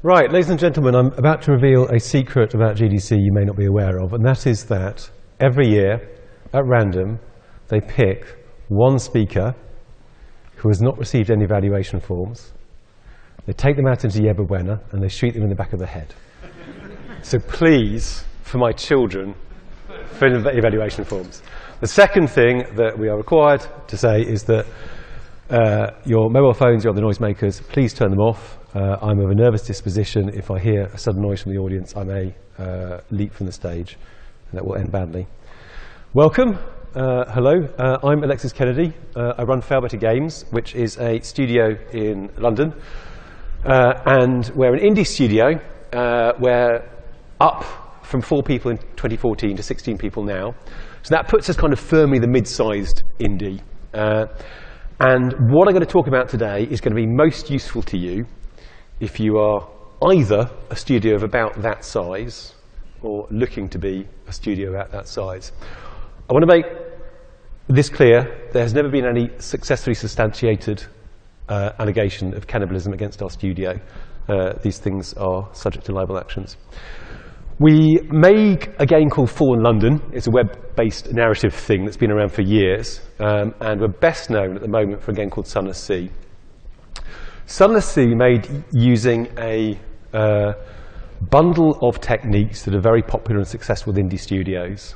Right, ladies and gentlemen, I'm about to reveal a secret about GDC you may not be aware of, and that is that every year, at random, they pick one speaker who has not received any evaluation forms. They take them out into Yerba Buena and they shoot them in the back of the head. So please, for my children, fill in the evaluation forms. The second thing that we are required to say is that your mobile phones, your other noisemakers, please turn them off. I'm of a nervous disposition. If I hear a sudden noise from the audience, I may leap from the stage, and that will end badly. Welcome. Hello. I'm Alexis Kennedy. I run Failbetter Games, which is a studio in London. And we're an indie studio. We're up from 4 people in 2014 to 16 people now. So that puts us kind of firmly the mid-sized indie. And what I'm going to talk about today is going to be most useful to you if you are either a studio of about that size or looking to be a studio about that size. I want to make this clear. There has never been any successfully substantiated allegation of cannibalism against our studio. These things are subject to libel actions. We make a game called Fallen London. It's a web-based narrative thing that's been around for years, and we're best known at the moment for a game called Sunless. Sunless made using a bundle of techniques that are very popular and successful with indie studios,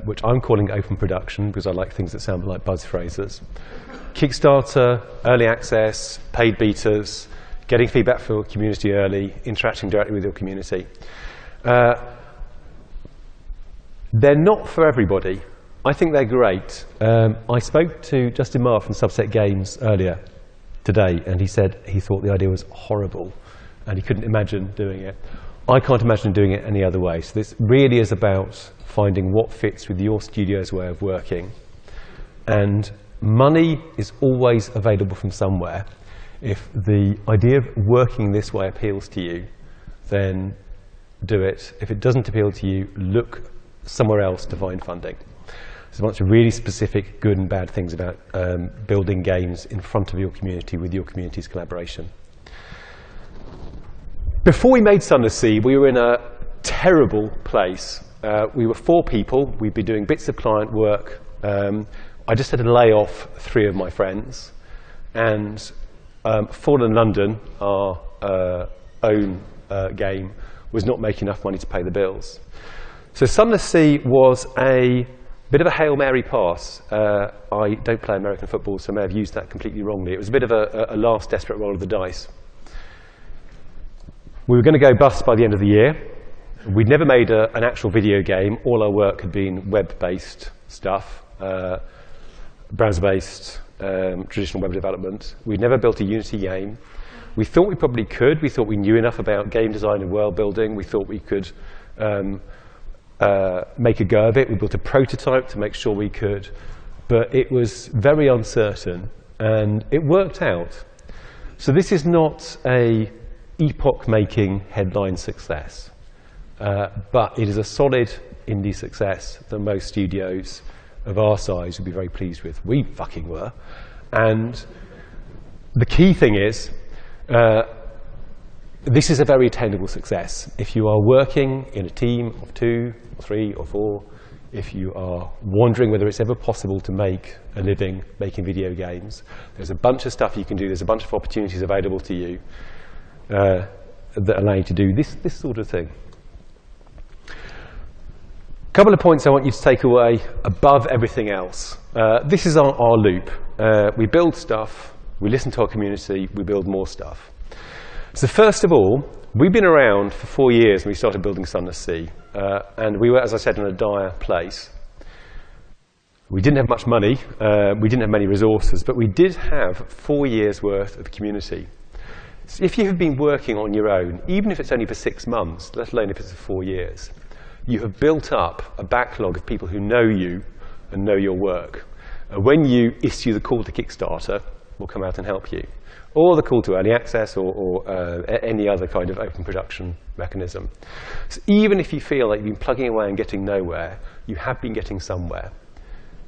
which I'm calling open production because I like things that sound like buzz phrases. Kickstarter, early access, paid betas, getting feedback from your community early, interacting directly with your community. They're not for everybody. I think they're great. I spoke to Justin Marr from Subset Games earlier today, and he said he thought the idea was horrible, and he couldn't imagine doing it. I can't imagine doing it any other way. So this really is about finding what fits with your studio's way of working. And money is always available from somewhere. If the idea of working this way appeals to you, then do it. If it doesn't appeal to you, look somewhere else to find funding. There's a bunch of really specific good and bad things about building games in front of your community with your community's collaboration. Before we made Sunless, we were in a terrible place. We were 4 people. We'd been doing bits of client work. I just had to lay off 3 of my friends. And Fallen London, our own game, was not making enough money to pay the bills. So Sunless was a bit of a Hail Mary pass. I don't play American football, so I may have used that completely wrongly. It was a bit of a last desperate roll of the dice. We were going to go bust by the end of the year. We'd never made an actual video game. All our work had been web-based stuff, browser-based, traditional web development. We'd never built a Unity game. We thought we probably could. We thought we knew enough about game design and world building. We thought we could make a go of it. We built a prototype to make sure we could. But it was very uncertain, and it worked out. So this is not a epoch-making headline success, but it is a solid indie success that most studios of our size would be very pleased with. We fucking were. And the key thing is, this is a very attainable success. If you are working in a team of 2 or 3 or 4, if you are wondering whether it's ever possible to make a living making video games, there's a bunch of stuff you can do. There's a bunch of opportunities available to you that allow you to do this sort of thing. A couple of points I want you to take away above everything else. This is our loop. We build stuff, we listen to our community, we build more stuff. So first of all, we've been around for 4 years when we started building Sunless, and we were, as I said, in a dire place. We didn't have much money, we didn't have many resources, but we did have 4 years' worth of community. So if you have been working on your own, even if it's only for 6 months, let alone if it's for 4 years, you have built up a backlog of people who know you and know your work. When you issue the call to Kickstarter, we'll come out and help you. Or the call to early access or any other kind of open production mechanism. So even if you feel like you've been plugging away and getting nowhere, you have been getting somewhere.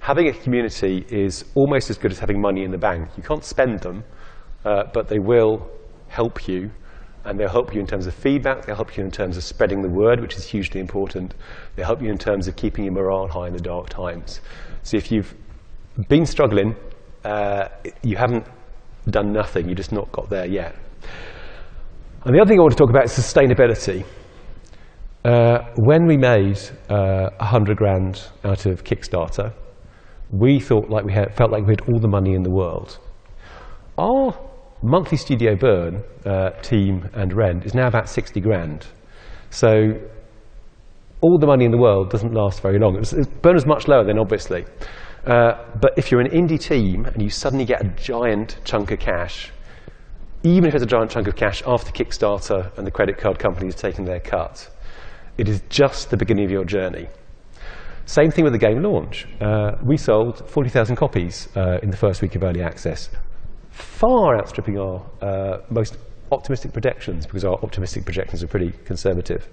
Having a community is almost as good as having money in the bank. You can't spend them, but they will help you And they'll help you in terms of feedback, they'll help you in terms of spreading the word, which is hugely important. They'll help you in terms of keeping your morale high in the dark times. So if you've been struggling, you haven't done nothing, you've just not got there yet. And the other thing I want to talk about is sustainability. When we made 100 grand out of Kickstarter, we felt like we had all the money in the world. Our monthly studio burn, team and rent, is now about 60 grand. So all the money in the world doesn't last very long. Burn is much lower then, obviously. But if you're an indie team and you suddenly get a giant chunk of cash, even if it's a giant chunk of cash after Kickstarter and the credit card companies have taken their cut, it is just the beginning of your journey. Same thing with the game launch. We sold 40,000 copies in the first week of early access, far outstripping our most optimistic projections, because our optimistic projections are pretty conservative.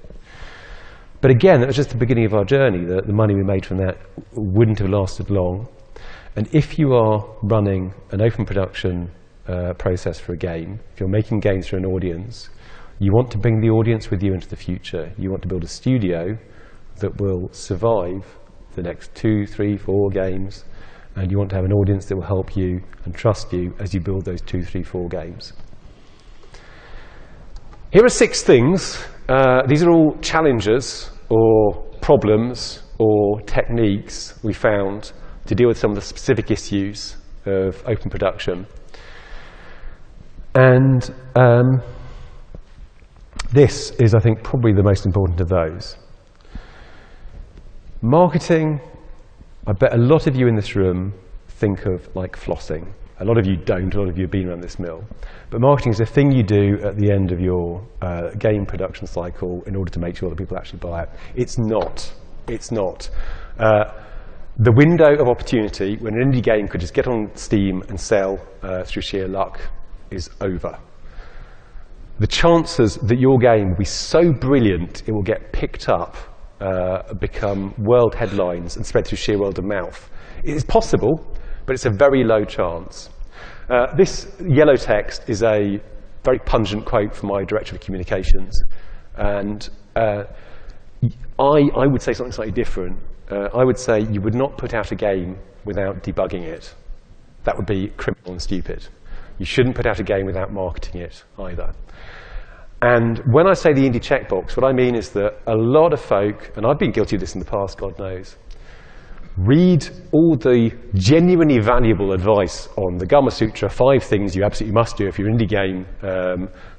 But again, that was just the beginning of our journey. The money we made from that wouldn't have lasted long. And if you are running an open production process for a game, if you're making games for an audience, you want to bring the audience with you into the future. You want to build a studio that will survive the next 2, 3, 4 games, and you want to have an audience that will help you and trust you as you build those 2, 3, 4 games. Here are 6 things. These are all challenges or problems or techniques we found to deal with some of the specific issues of open production. And this is, I think, probably the most important of those. Marketing, I bet a lot of you in this room think of like flossing. A lot of you don't, a lot of you have been around this mill. But marketing is a thing you do at the end of your game production cycle in order to make sure that people actually buy it. It's not. It's not. The window of opportunity when an indie game could just get on Steam and sell through sheer luck is over. The chances that your game will be so brilliant it will get picked up, become world headlines and spread through sheer word of mouth, it is possible, but it's a very low chance. This yellow text is a very pungent quote from my director of communications, and I would say something slightly different. I would say you would not put out a game without debugging it. That would be criminal and stupid. You shouldn't put out a game without marketing it either. And when I say the indie checkbox, what I mean is that a lot of folk, and I've been guilty of this in the past, God knows, read all the genuinely valuable advice on the Gama Sutra, 5 things you absolutely must do if you're an indie game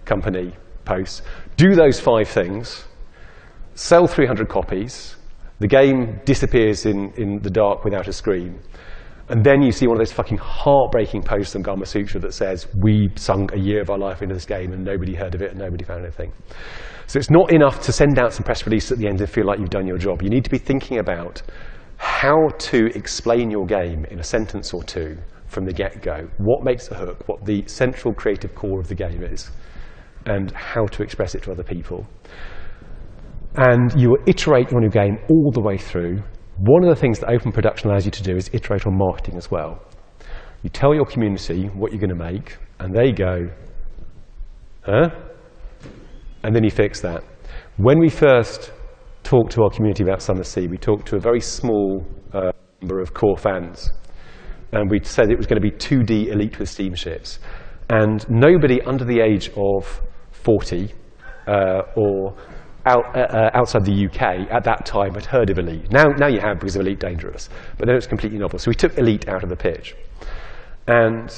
company posts. Do those 5 things, sell 300 copies, the game disappears in the dark without a screen. And then you see one of those fucking heartbreaking posts on Gama Sutra that says, we sunk a year of our life into this game and nobody heard of it and nobody found anything. So it's not enough to send out some press release at the end and feel like you've done your job. You need to be thinking about how to explain your game in a sentence or 2 from the get-go. What makes the hook, what the central creative core of the game is, and how to express it to other people. And you will iterate on your game all the way through. One of the things that open production allows you to do is iterate on marketing as well. You tell your community what you're going to make, and they go, huh? And then you fix that. When we first talked to our community about Sunless, we talked to a very small number of core fans. And we said it was going to be 2D Elite with steamships. And nobody under the age of 40 or outside the UK at that time had heard of Elite. Now you have, because of Elite Dangerous. But then it was completely novel. So we took Elite out of the pitch. And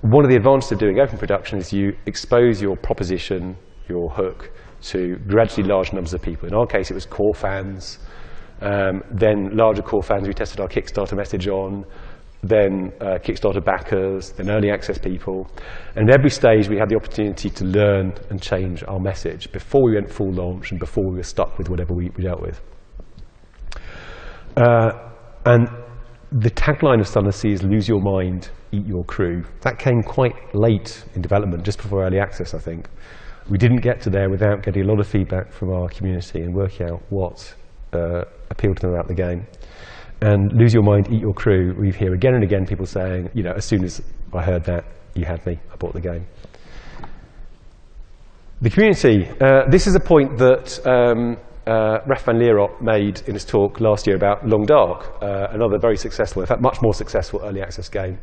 one of the advantages of doing open production is you expose your proposition, your hook, to gradually large numbers of people. In our case, it was core fans, then larger core fans we tested our Kickstarter message on, then Kickstarter backers, then early access people. And at every stage, we had the opportunity to learn and change our message before we went full launch and before we were stuck with whatever we dealt with. And the tagline of Sunless is lose your mind, eat your crew. That came quite late in development, just before early access, I think. We didn't get to there without getting a lot of feedback from our community and working out what appealed to them about the game. And lose your mind, eat your crew. We hear again and again people saying, you know, as soon as I heard that, you had me, I bought the game. The community. This is a point that Raf van Leerop made in his talk last year about Long Dark, another very successful, in fact much more successful early access game.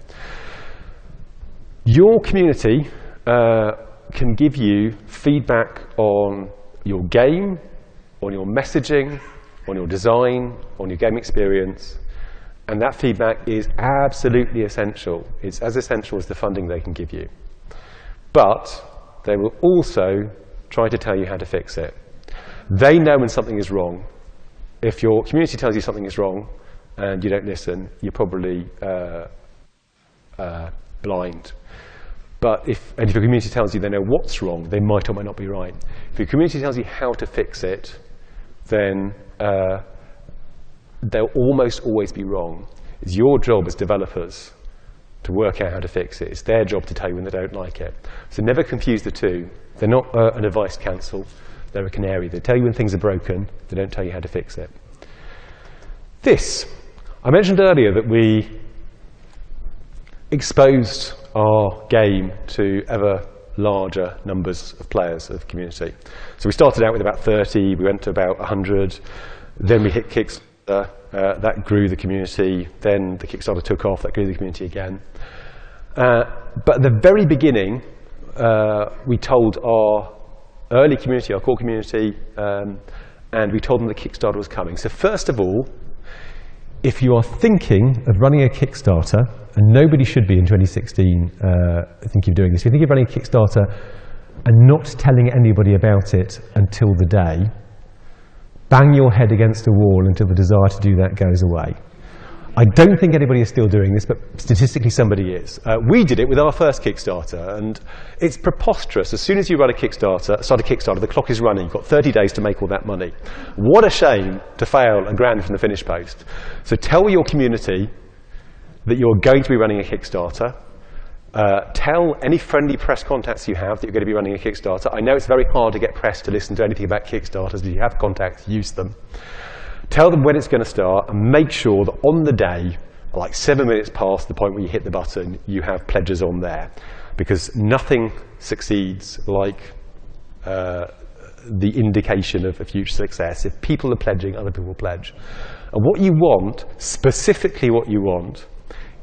Your community can give you feedback on your game, on your messaging, on your design, on your game experience, and that feedback is absolutely essential. It's as essential as the funding they can give you. But they will also try to tell you how to fix it. They know when something is wrong. If your community tells you something is wrong and you don't listen, you're probably blind. But if your community tells you they know what's wrong, they might or might not be right. If your community tells you how to fix it, then they'll almost always be wrong. It's your job as developers to work out how to fix it. It's their job to tell you when they don't like it. So never confuse the two. They're not an advice council. They're a canary. They tell you when things are broken. They don't tell you how to fix it. This. I mentioned earlier that we exposed our game to ever larger numbers of players of the community. So we started out with about 30, we went to about 100, then we hit Kickstarter, that grew the community, then the Kickstarter took off, that grew the community again. But at the very beginning, we told our early community, our core community, and we told them that Kickstarter was coming. So first of all, if you are thinking of running a Kickstarter, and nobody should be in 2016 thinking of doing this, if you think of running a Kickstarter and not telling anybody about it until the day, bang your head against a wall until the desire to do that goes away. I don't think anybody is still doing this, but statistically somebody is. We did it with our first Kickstarter, and it's preposterous. As soon as you run a Kickstarter, start a Kickstarter, the clock is running. You've got 30 days to make all that money. What a shame to fail a grand from the finish post. So tell your community that you're going to be running a Kickstarter. Tell any friendly press contacts you have that you're going to be running a Kickstarter. I know it's very hard to get press to listen to anything about Kickstarters, but if you have contacts, use them. Tell them when it's going to start, and make sure that on the day, like 7 minutes past the point where you hit the button, you have pledges on there. Because nothing succeeds like the indication of a future success. If people are pledging, other people pledge. And what you want, specifically what you want,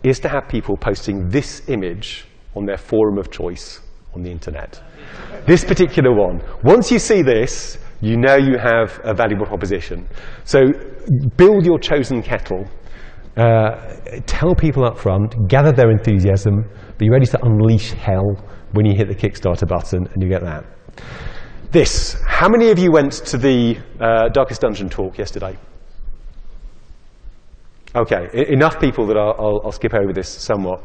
is to have people posting this image on their forum of choice on the internet. This particular one. Once you see this, you know you have a valuable proposition. So build your chosen kettle. Tell people up front, gather their enthusiasm, be ready to unleash hell when you hit the Kickstarter button, and you get that. This. How many of you went to the Darkest Dungeon talk yesterday? Okay, enough people that I'll skip over this somewhat.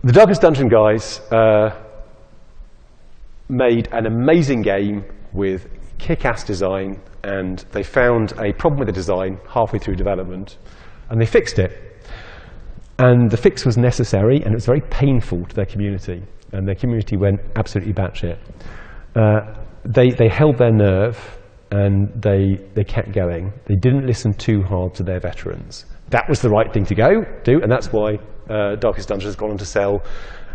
The Darkest Dungeon guys made an amazing game with kick-ass design, and they found a problem with the design halfway through development, and they fixed it. And the fix was necessary, and it was very painful to their community, and their community went absolutely batshit. They held their nerve, and they kept going. They didn't listen too hard to their veterans. That was the right thing to do, and that's why Darkest Dungeon has gone on to sell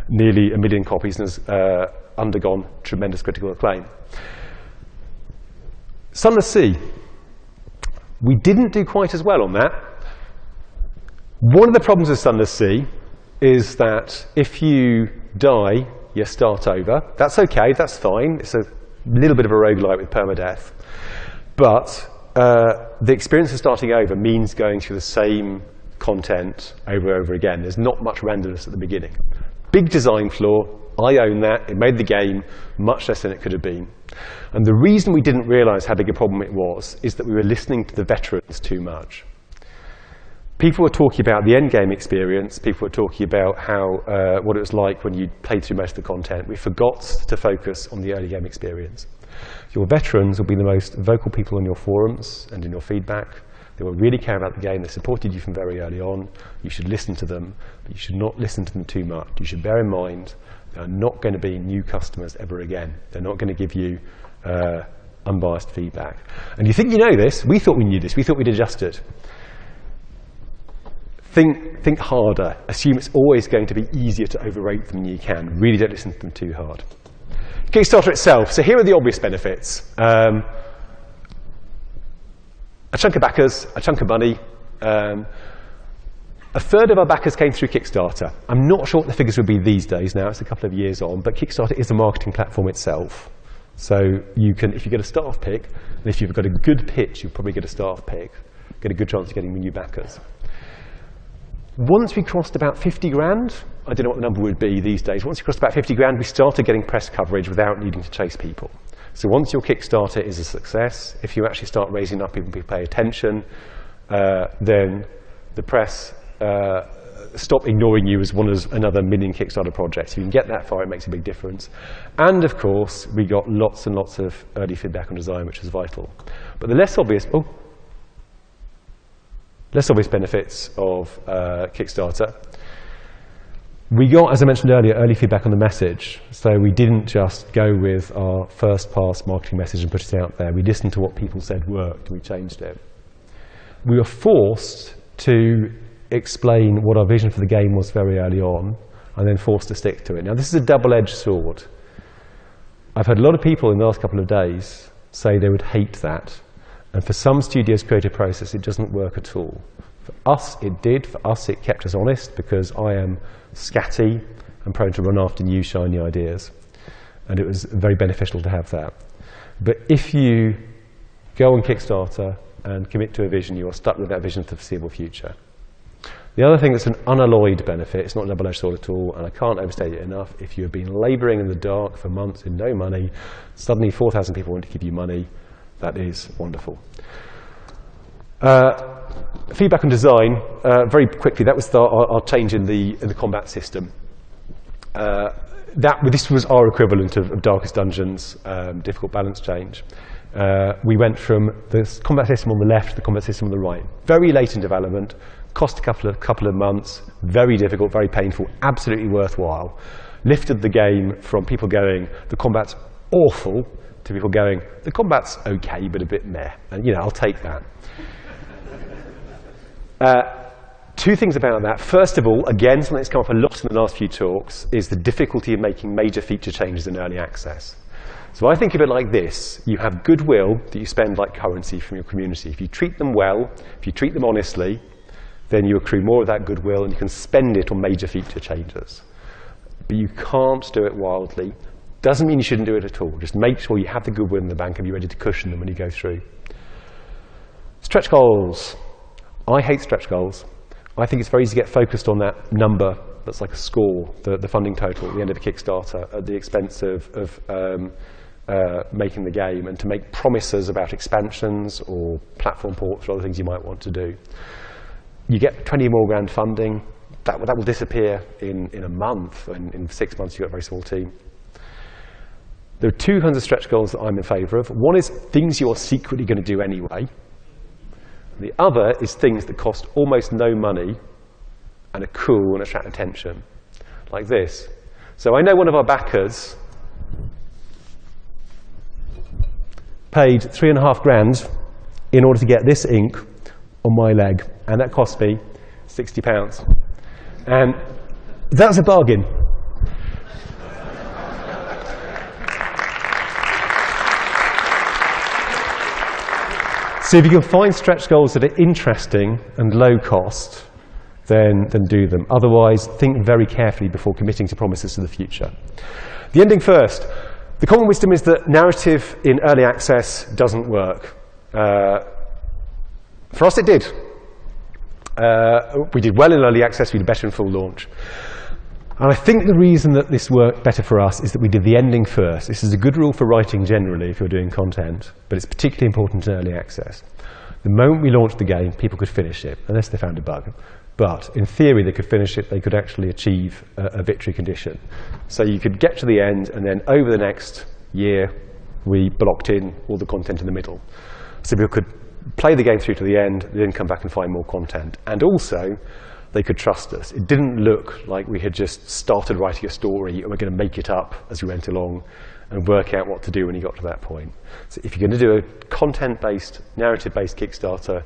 nearly 1 million copies and has undergone tremendous critical acclaim. Sunless Sea. We didn't do quite as well on that. One of the problems with Sunless Sea is that if you die, you start over. That's okay, that's fine. It's a little bit of a roguelite with permadeath. But the experience of starting over means going through the same content over and over again. There's not much randomness at the beginning. Big design flaw. I own that. It made the game much less than it could have been. And the reason we didn't realize how big a problem it was is that we were listening to the veterans too much. People were talking about the end game experience. People were talking about what it was like when you played through most of the content. We forgot to focus on the early game experience. Your veterans will be the most vocal people on your forums and in your feedback. They will really care about the game. They supported you from very early on. You should listen to them, but you should not listen to them too much. You should bear in mind they are not going to be new customers ever again. They're not going to give you unbiased feedback. And you think you know this. We thought we knew this. We thought we'd adjusted. Think harder. Assume it's always going to be easier to overrate them than you can. Really don't listen to them too hard. Kickstarter itself. So here are the obvious benefits. A chunk of backers, a chunk of money. A third of our backers came through Kickstarter. I'm not sure what the figures would be these days now, it's a couple of years on, but Kickstarter is a marketing platform itself. So you can, if you get a staff pick, and if you've got a good pitch, you'll probably get a staff pick, get a good chance of getting new backers. Once we crossed about 50 grand, I don't know what the number would be these days, once we crossed about 50 grand, we started getting press coverage without needing to chase people. So once your Kickstarter is a success, if you actually start raising up, people pay attention, then the press stop ignoring you as another million Kickstarter projects. If you can get that far, it makes a big difference. And of course, we got lots and lots of early feedback on design, which is vital. But the less obvious benefits of Kickstarter, we got, as I mentioned earlier, early feedback on the message. So we didn't just go with our first pass marketing message and put it out there. We listened to what people said worked, and we changed it. We were forced to explain what our vision for the game was very early on, and then forced to stick to it. Now, this is a double-edged sword. I've heard a lot of people in the last couple of days say they would hate that. And for some studios' creative process, it doesn't work at all. For us, it did. For us, it kept us honest, because I am scatty and prone to run after new, shiny ideas. And it was very beneficial to have that. But if you go on Kickstarter and commit to a vision, you are stuck with that vision for the foreseeable future. The other thing that's an unalloyed benefit, it's not a double-edged sword at all, and I can't overstate it enough, if you have been labouring in the dark for months with no money, suddenly 4,000 people want to give you money, that is wonderful. Feedback on design, very quickly, that was our change in the combat system. This was our equivalent of Darkest Dungeons, difficult balance change. We went from the combat system on the left to the combat system on the right. Very late in development, cost a couple of months, very difficult, very painful, absolutely worthwhile. Lifted the game from people going, the combat's awful, to people going, the combat's okay, but a bit meh. And I'll take that. Two things about that. First of all, again, something that's come up a lot in the last few talks, is the difficulty of making major feature changes in early access. So I think of it like this. You have goodwill that you spend like currency from your community. If you treat them well, if you treat them honestly, then you accrue more of that goodwill and you can spend it on major feature changes. But you can't do it wildly. Doesn't mean you shouldn't do it at all. Just make sure you have the goodwill in the bank and be ready to cushion them when you go through. Stretch goals. I hate stretch goals. I think it's very easy to get focused on that number that's like a score, the funding total at the end of a Kickstarter, at the expense of making the game, and to make promises about expansions or platform ports or other things you might want to do. You get 20 more grand funding, that will disappear in a month, and in 6 months you've got a very small team. There are two kinds of stretch goals that I'm in favour of. One is things you're secretly going to do anyway. The other is things that cost almost no money and are cool and attract attention, like this. So I know one of our backers paid 3.5 grand in order to get this ink on my leg, and that cost me £60. And that's a bargain. So if you can find stretch goals that are interesting and low cost, then do them. Otherwise, think very carefully before committing to promises to the future. The ending first. The common wisdom is that narrative in early access doesn't work. For us, it did. We did well in early access, we did better in full launch. And I think the reason that this worked better for us is that we did the ending first. This is a good rule for writing generally if you're doing content, but it's particularly important in early access. The moment we launched the game, people could finish it, unless they found a bug. But in theory, they could finish it, they could actually achieve a victory condition. So you could get to the end, and then over the next year, we blocked in all the content in the middle. So people could play the game through to the end, then come back and find more content. And also, they could trust us. It didn't look like we had just started writing a story and we're going to make it up as we went along and work out what to do when you got to that point. So if you're going to do a content-based, narrative-based Kickstarter,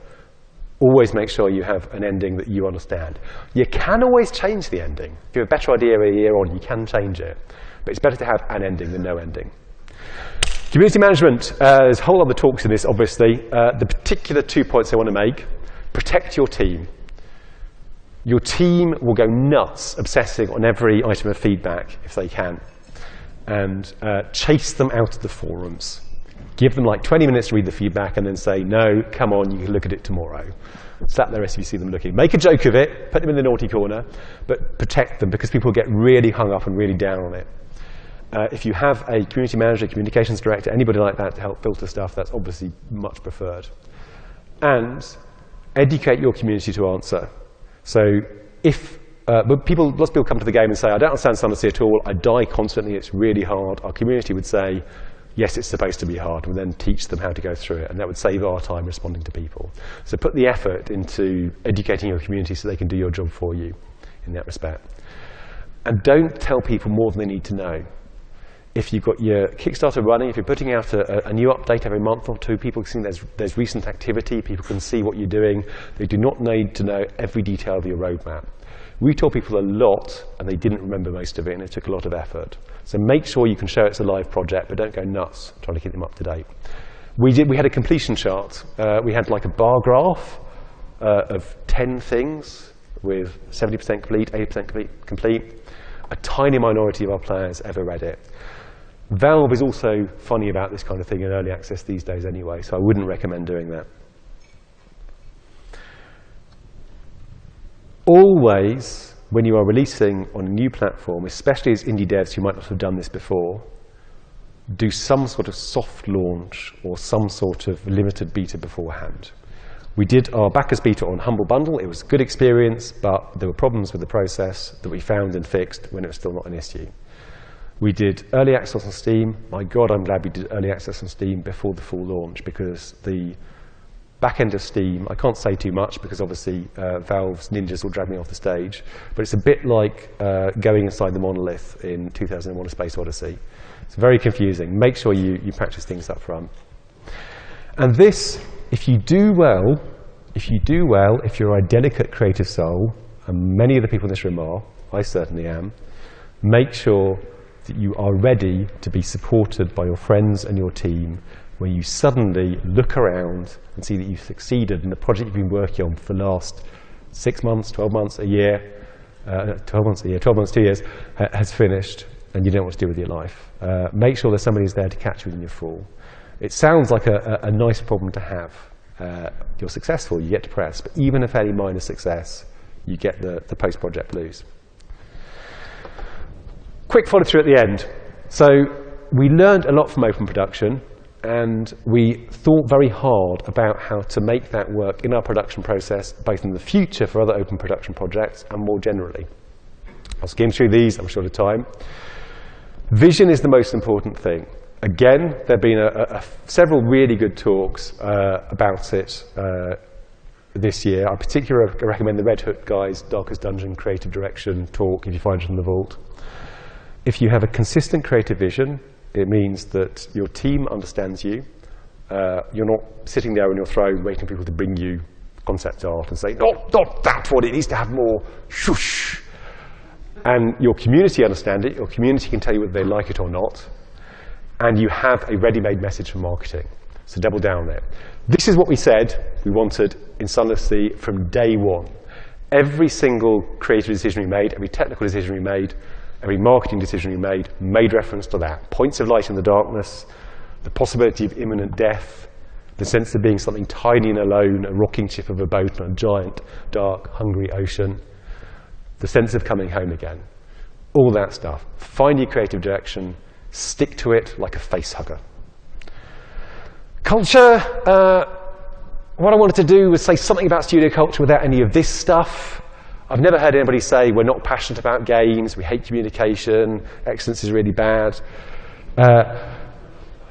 always make sure you have an ending that you understand. You can always change the ending. If you have a better idea a year on, you can change it. But it's better to have an ending than no ending. Community management, there's a whole lot of talks in this, obviously. The particular 2 points I want to make: protect your team. Your team will go nuts obsessing on every item of feedback if they can. And chase them out of the forums. Give them like 20 minutes to read the feedback and then say, no, come on, you can look at it tomorrow. Slap their wrist if you see them looking. Make a joke of it, put them in the naughty corner, but protect them because people get really hung up and really down on it. If you have a community manager, communications director, anybody like that to help filter stuff, that's obviously much preferred. And educate your community to answer. So if but lots of people come to the game and say, I don't understand Sunless at all, I die constantly, it's really hard. Our community would say, yes, it's supposed to be hard, and then teach them how to go through it, and that would save our time responding to people. So put the effort into educating your community so they can do your job for you in that respect. And don't tell people more than they need to know. If you've got your Kickstarter running, if you're putting out a new update every month or two, people can see there's recent activity, people can see what you're doing. They do not need to know every detail of your roadmap. We told people a lot, and they didn't remember most of it, and it took a lot of effort. So make sure you can show it's a live project, but don't go nuts trying to keep them up to date. We had a completion chart. We had like a bar graph of 10 things with 70% complete, 80% complete. A tiny minority of our players ever read it. Valve is also funny about this kind of thing in early access these days anyway, so I wouldn't recommend doing that. Always, when you are releasing on a new platform, especially as indie devs who might not have done this before, do some sort of soft launch or some sort of limited beta beforehand. We did our backers beta on Humble Bundle. It was a good experience, but there were problems with the process that we found and fixed when it was still not an issue. We did early access on Steam. My God, I'm glad we did early access on Steam before the full launch, because the back end of Steam, I can't say too much because obviously Valve's ninjas will drag me off the stage, but it's a bit like going inside the monolith in 2001: A Space Odyssey. It's very confusing. Make sure you practice things up front. And this, if you do well, if you're a delicate creative soul, and many of the people in this room are, I certainly am, make sure that you are ready to be supported by your friends and your team when you suddenly look around and see that you've succeeded in the project you've been working on for the last 6 months, 12 months, a year, 12 months, 2 years, has finished, and you don't know what to do with your life. Make sure there's somebody who's there to catch you in your fall. It sounds like a nice problem to have. You're successful, you get depressed, but even a fairly minor success, you get the post-project blues. Quick follow through at the end. So we learned a lot from open production, and we thought very hard about how to make that work in our production process, both in the future for other open production projects and more generally. I'll skim through these, I'm short of time. Vision is the most important thing. Again, there have been several really good talks about it this year. I particularly recommend the Red Hook guys' Darkest Dungeon Creative Direction talk, if you find it in the vault. If you have a consistent creative vision, it means that your team understands you. You're not sitting there on your throne waiting for people to bring you concept art and say, not that one, it needs to have more shush. And your community understands it. Your community can tell you whether they like it or not. And you have a ready-made message for marketing. So double down there. This is what we said we wanted in Sunless from day one. Every single creative decision we made, every technical decision we made, every marketing decision we made reference to that. Points of light in the darkness, the possibility of imminent death, the sense of being something tiny and alone, a rocking ship of a boat on a giant, dark, hungry ocean, the sense of coming home again. All that stuff. Find your creative direction, stick to it like a face hugger. Culture, what I wanted to do was say something about studio culture without any of this stuff. I've never heard anybody say we're not passionate about games, we hate communication, excellence is really bad.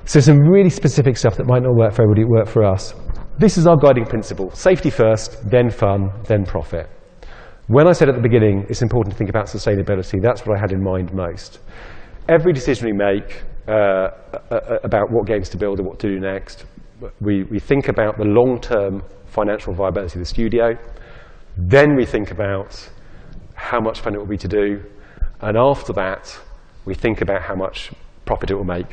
So some really specific stuff that might not work for everybody, work for us. This is our guiding principle. Safety first, then fun, then profit. When I said at the beginning it's important to think about sustainability, that's what I had in mind most. Every decision we make about what games to build and what to do next, we think about the long-term financial viability of the studio. Then we think about how much fun it will be to do. And after that, we think about how much profit it will make,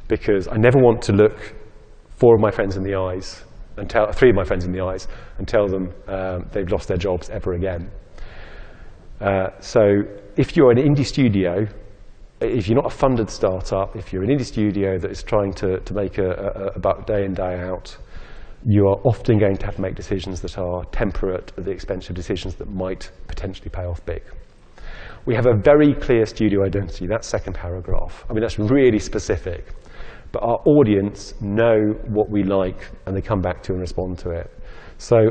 because I never want to look 4 of my friends in the eyes, and 3 of my friends in the eyes, and tell them they've lost their jobs ever again. So if you're an indie studio, if you're not a funded startup, if you're an indie studio that is trying to make a buck day in, day out, you are often going to have to make decisions that are temperate at the expense of decisions that might potentially pay off big. We have a very clear studio identity, that second paragraph. I mean, that's really specific. But our audience know what we like, and they come back to and respond to it. So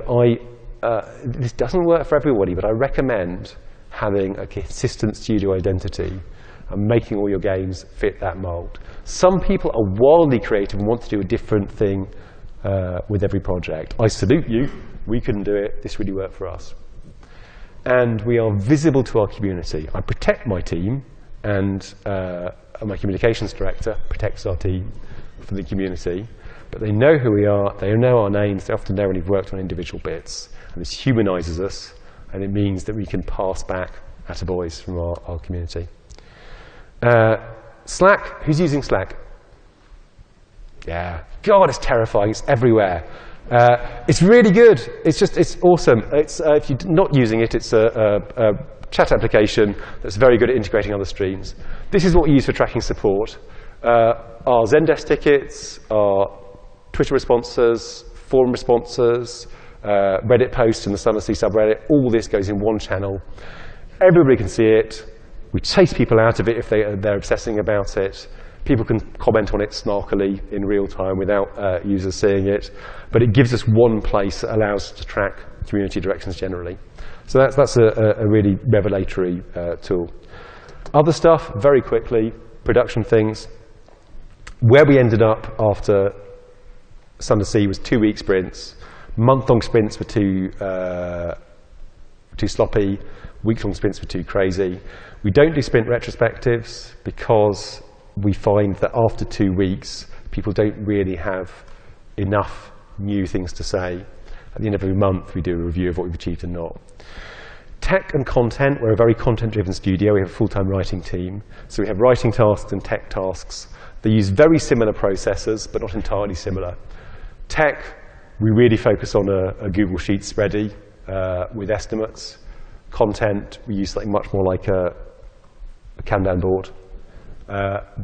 this doesn't work for everybody, but I recommend having a consistent studio identity and making all your games fit that mold. Some people are wildly creative and want to do a different thing with every project. I salute you. We couldn't do it. This really worked for us. And we are visible to our community. I protect my team, and my communications director protects our team from the community. But they know who we are. They know our names. They often know when we've worked on individual bits. And this humanizes us, and it means that we can pass back attaboys from our community. Slack. Who's using Slack? Yeah. God, it's terrifying. It's everywhere. It's really good. It's awesome. If you're not using it, it's a chat application that's very good at integrating other streams. This is what we use for tracking support. Our Zendesk tickets, our Twitter responses, forum responses, Reddit posts in the Sunless subreddit, all this goes in one channel. Everybody can see it. We chase people out of it if they're obsessing about it. People can comment on it snarkily in real time without users seeing it. But it gives us one place that allows us to track community directions generally. So that's a really revelatory tool. Other stuff, very quickly, production things. Where we ended up after Sunless was 2-week sprints. Month-long sprints were too sloppy. Week-long sprints were too crazy. We don't do sprint retrospectives because we find that after 2 weeks, people don't really have enough new things to say. At the end of every month, we do a review of what we've achieved and not. Tech and content, we're a very content-driven studio. We have a full-time writing team. So we have writing tasks and tech tasks. They use very similar processes, but not entirely similar. Tech, we really focus on a Google Sheets spreadsheet with estimates. Content, we use something much more like a Kanban board.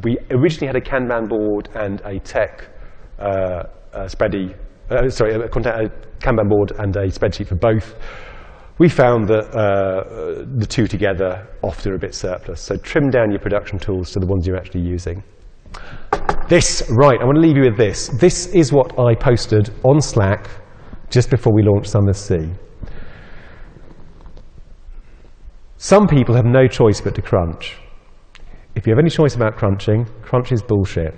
We originally had a Kanban board and a tech spreadsheet. A Kanban board and a spreadsheet for both. We found that the two together often are a bit surplus. So trim down your production tools to the ones you're actually using. Right, I want to leave you with this. This is what I posted on Slack just before we launched Sunless. Some people have no choice but to crunch. If you have any choice about crunching, crunch is bullshit.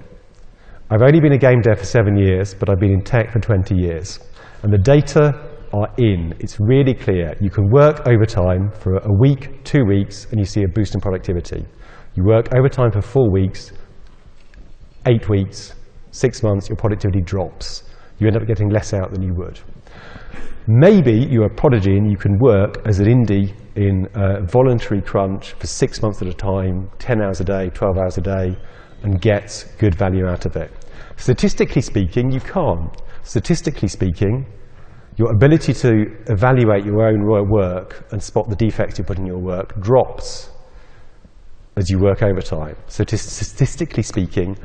I've only been a game dev for 7 years, but I've been in tech for 20 years. And the data are in. It's really clear. You can work overtime for a week, 2 weeks, and you see a boost in productivity. You work overtime for 4 weeks, 8 weeks, 6 months, your productivity drops. You end up getting less out than you would. Maybe you're a prodigy and you can work as an indie in a voluntary crunch for 6 months at a time, 10 hours a day, 12 hours a day, and get good value out of it. Statistically speaking, you can't. Statistically speaking, your ability to evaluate your own work and spot the defects you put in your work drops as you work overtime. So statistically speaking,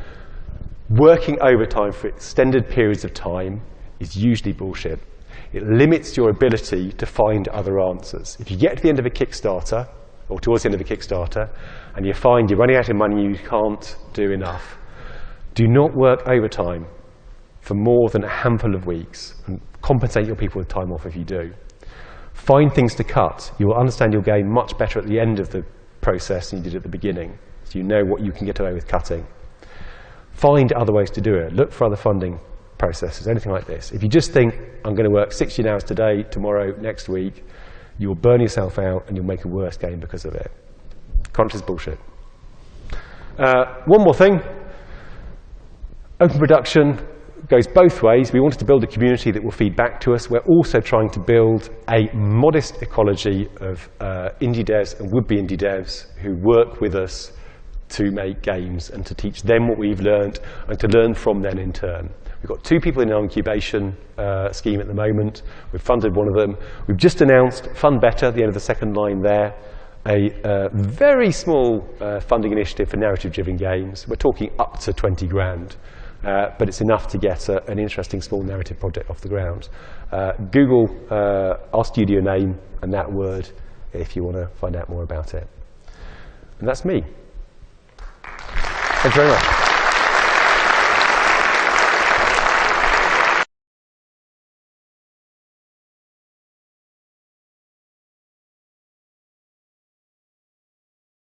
working overtime for extended periods of time is usually bullshit. It limits your ability to find other answers. If you get to the end of a Kickstarter, or towards the end of a Kickstarter, and you find you're running out of money, you can't do enough, do not work overtime for more than a handful of weeks, and compensate your people with time off if you do. Find things to cut. You will understand your game much better at the end of the process than you did at the beginning, so you know what you can get away with cutting. Find other ways to do it. Look for other funding processes, anything like this. If you just think, I'm going to work 16 hours today, tomorrow, next week, you'll burn yourself out and you'll make a worse game because of it. Crunch is bullshit. One more thing. Open production goes both ways. We wanted to build a community that will feed back to us. We're also trying to build a modest ecology of indie devs and would-be indie devs who work with us to make games and to teach them what we've learned and to learn from them in turn. We've got 2 people in our incubation scheme at the moment. We've funded one of them. We've just announced Failbetter, at the end of the second line there, a very small funding initiative for narrative-driven games. We're talking up to 20 grand, but it's enough to get an interesting small narrative project off the ground. Google our studio name and that word if you want to find out more about it. And that's me. Thanks very much.